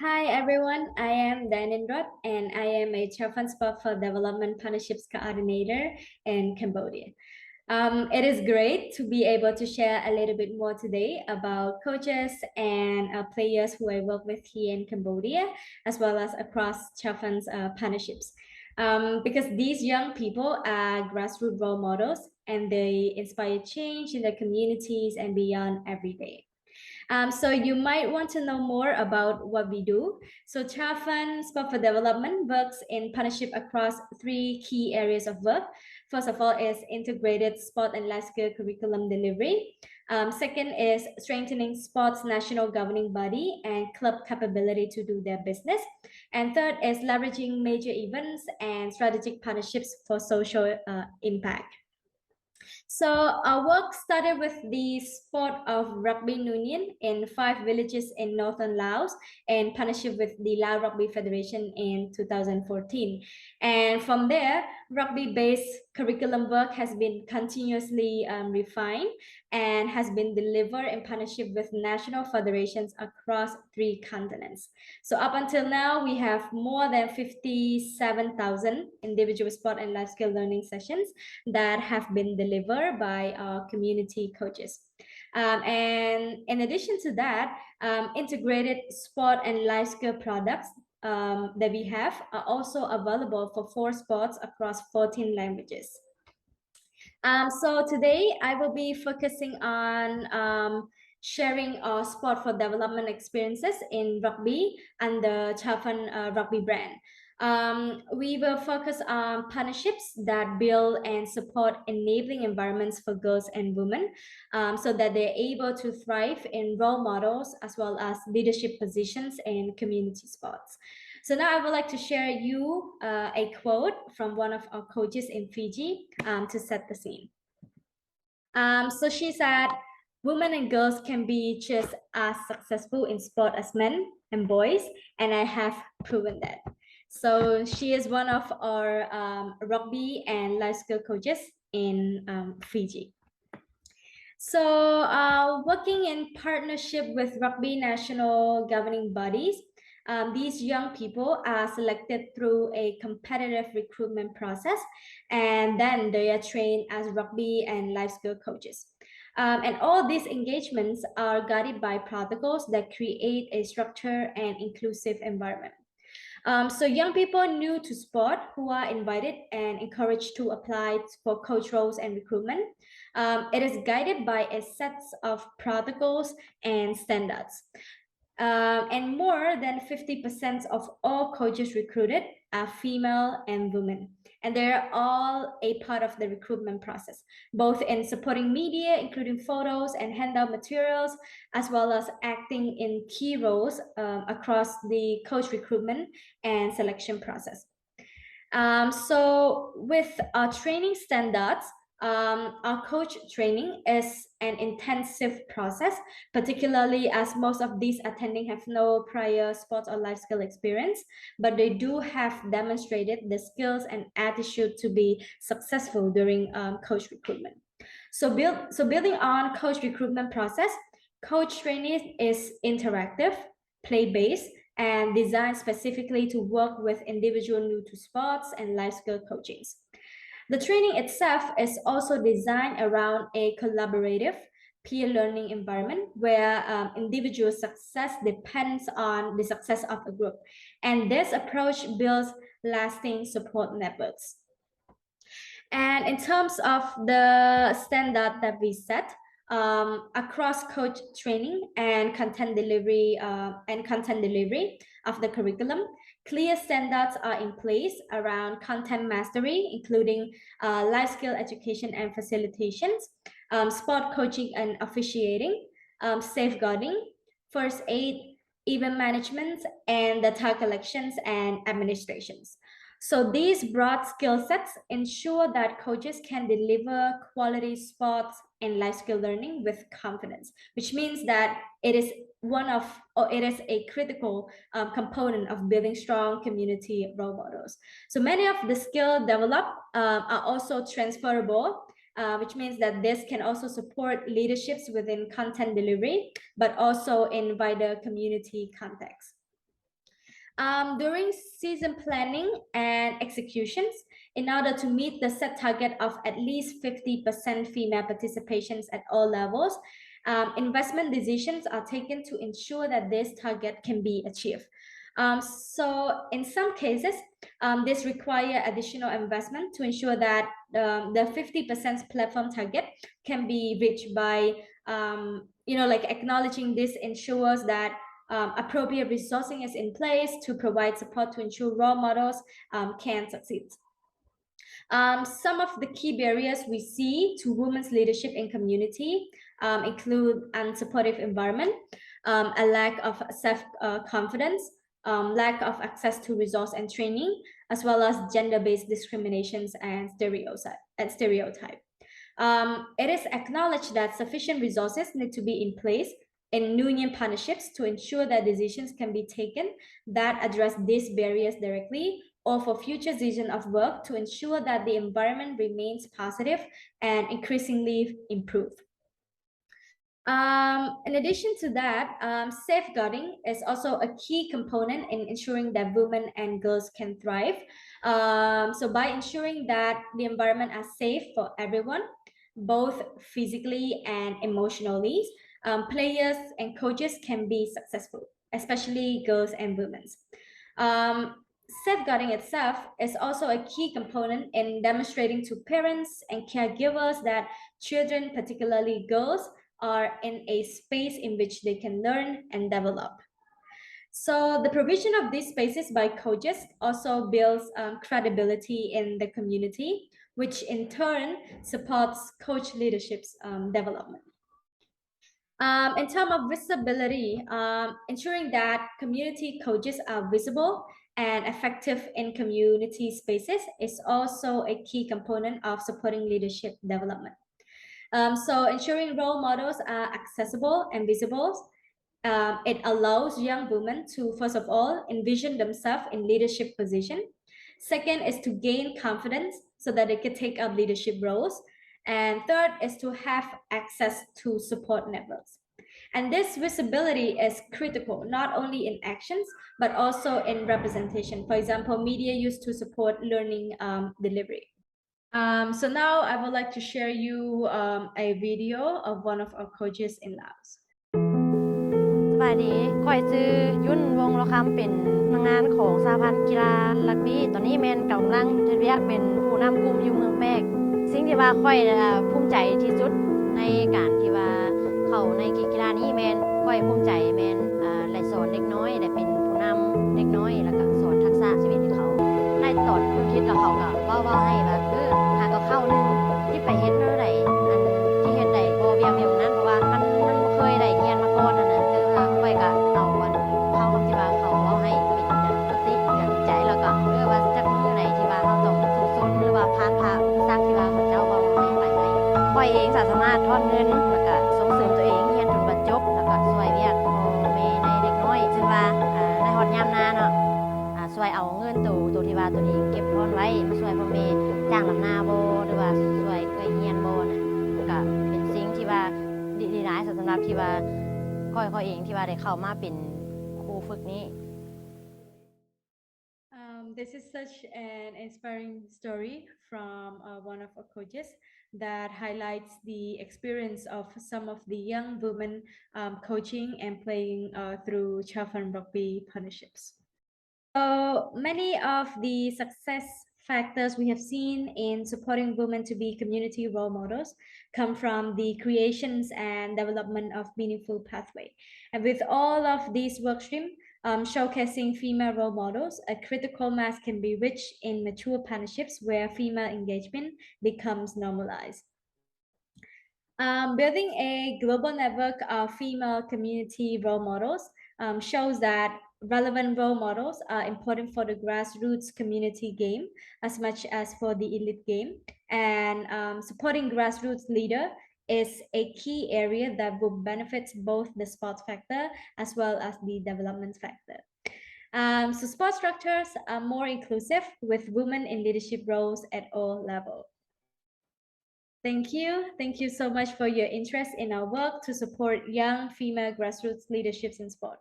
Hi everyone, I am Daenin Roth and I am a Chairman Spot for Development Partnerships Coordinator in Cambodia. It is great to be able to share a little bit more today about coaches and players who I work with here in Cambodia, as well as across Chairman's partnerships. Because these young people are grassroots role models and they inspire change in their communities and beyond every day. So you might want to know more about what we do. So Chaffan Sport for Development works in partnership across three key areas of work. First of all is integrated sport and life skill curriculum delivery. Second is strengthening sports national governing body and club capability to do their business. And third is leveraging major events and strategic partnerships for social impact. So our work started with the sport of Rugby Union in 5 villages in northern Laos in partnership with the Lao Rugby Federation in 2014. And from there, rugby-based curriculum work has been continuously refined and has been delivered in partnership with national federations across 3 continents. So up until now, we have more than 57,000 individual sport and life skill learning sessions that have been delivered by our community coaches. And in addition to that, integrated sport and life skill products that we have are also available for 4 sports across 14 languages. So today I will be focusing on sharing our sport for development experiences in rugby and the Chaffan Rugby brand. We will focus on partnerships that build and support enabling environments for girls and women so that they're able to thrive in role models as well as leadership positions in community sports. So now I would like to share you a quote from one of our coaches in Fiji to set the scene. So she said, women and girls can be just as successful in sport as men and boys, and I have proven that. So she is one of our rugby and life skill coaches in Fiji. So working in partnership with rugby national governing bodies, these young people are selected through a competitive recruitment process, and then they are trained as rugby and life skill coaches. And all these engagements are guided by protocols that create a structured and inclusive environment. So young people new to sport who are invited and encouraged to apply for coach roles and recruitment. It is guided by a set of protocols and standards. And more than 50% of all coaches recruited are female and women. And they're all a part of the recruitment process, both in supporting media, including photos and handout materials, as well as acting in key roles across the coach recruitment and selection process. So with our training standards, our coach training is an intensive process, particularly as most of these attending have no prior sports or life skill experience, but they do have demonstrated the skills and attitude to be successful during coach recruitment. So building on coach recruitment process, coach training is interactive, play-based, and designed specifically to work with individual new to sports and life skill coachings. The training itself is also designed around a collaborative peer learning environment where individual success depends on the success of a group. And this approach builds lasting support networks. And in terms of the standard that we set, across coach training and content delivery of the curriculum, clear standards are in place around content mastery, including life skill education and facilitations, sport coaching and officiating, safeguarding, first aid, event management, and data collections and administrations. So these broad skill sets ensure that coaches can deliver quality sports and life skill learning with confidence, which means that it is a critical component of building strong community role models. So many of the skills developed are also transferable, which means that this can also support leaderships within content delivery, but also in wider community context. During season planning and executions, in order to meet the set target of at least 50% female participations at all levels, investment decisions are taken to ensure that this target can be achieved. So in some cases, this require additional investment to ensure that the 50% platform target can be reached by, like acknowledging this ensures that appropriate resourcing is in place to provide support to ensure role models can succeed. Some of the key barriers we see to women's leadership in community include unsupportive environment, a lack of self-confidence, lack of access to resource and training, as well as gender-based discriminations and stereotype. It is acknowledged that sufficient resources need to be in place in union partnerships to ensure that decisions can be taken that address these barriers directly, or for future season of work to ensure that the environment remains positive and increasingly improved. In addition to that, safeguarding is also a key component in ensuring that women and girls can thrive. So by ensuring that the environment are safe for everyone, both physically and emotionally, players and coaches can be successful, especially girls and women. Safeguarding itself is also a key component in demonstrating to parents and caregivers that children, particularly girls, are in a space in which they can learn and develop. So the provision of these spaces by coaches also builds credibility in the community, which in turn supports coach leadership's development. In terms of visibility, ensuring that community coaches are visible and effective in community spaces is also a key component of supporting leadership development. So ensuring role models are accessible and visible, it allows young women to, first of all, envision themselves in leadership position. Second is to gain confidence so that they can take up leadership roles. And third is to have access to support networks. And this visibility is critical, not only in actions, but also in representation. For example, media used to support learning delivery. So now I would like to share you a video of one of our coaches in Laos. สบายดีข่อยซื้อยุ่นวงละคำเป็นพนักงานของสหพันธ์กีฬารักบี้ตอนนี้แมนกำลังเฮ็ดเวียกเป็นผู้นำกลุ่มอยู่เมืองแปกสิ่งที่ว่าข่อยภูมิใจที่สุดในการที่ว่าเข้าในกีฬานี้แมนข่อยภูมิใจแมนได้สอนเด็กน้อยได้เป็นผู้นำเด็กน้อยแล้วก็สอนทักษะชีวิตให้เขาในตอนพื้นที่แล้วเขาก็เว้าให้ว่าหาก็เข้านึงที่ไปเฮ็ดเมื่อใดอันที่เฮ็ดได้บ่เวียงนั้นเพราะว่ามันบ่เคยได้เรียนมาก่อนนั่นน่ะข่อยก็เอาวันเข้ากับที่ว่าเขาเอาให้เป็นปกติกันใจแล้วก็ว่าจักมื้อไหนที่ว่าเราต้องฝึกฝนหรือว่าผ่านสร้างที่ว่าเขาเจ้าเว้าให้ไปได้ข่อยเองสามารถทอนเงินแล้วก็ส่งเสริมตัวเองเรียนจนจบแล้วก็ช่วยเวียกพ่อแม่ในเด็กน้อยซึ่งว่าในฮอดยามนาเนาะช่วยเอาเงินตัวที่ว่าตัวเองเก็บทอนไว้มาช่วยพ่อแม่จ้างลำนาบ่หรือว่าช่วยเรียนบ่น่ะก็เป็นสิ่งที่ว่าดีหลายสำหรับที่ว่าข่อยเองที่ว่าได้เข้ามาเป็นครูฝึกนี้ This is such an inspiring story from one of our coaches that highlights the experience of some of the young women coaching and playing through Chaffan Rugby partnerships. So many of the success factors we have seen in supporting women to be community role models come from the creations and development of meaningful pathway. And with all of these work streams showcasing female role models, a critical mass can be reached in mature partnerships where female engagement becomes normalized. Building a global network of female community role models shows that relevant role models are important for the grassroots community game as much as for the elite game. And supporting grassroots leader is a key area that will benefit both the sports factor as well as the development factor. So sport structures are more inclusive with women in leadership roles at all levels. Thank you. Thank you so much for your interest in our work to support young female grassroots leaderships in sport.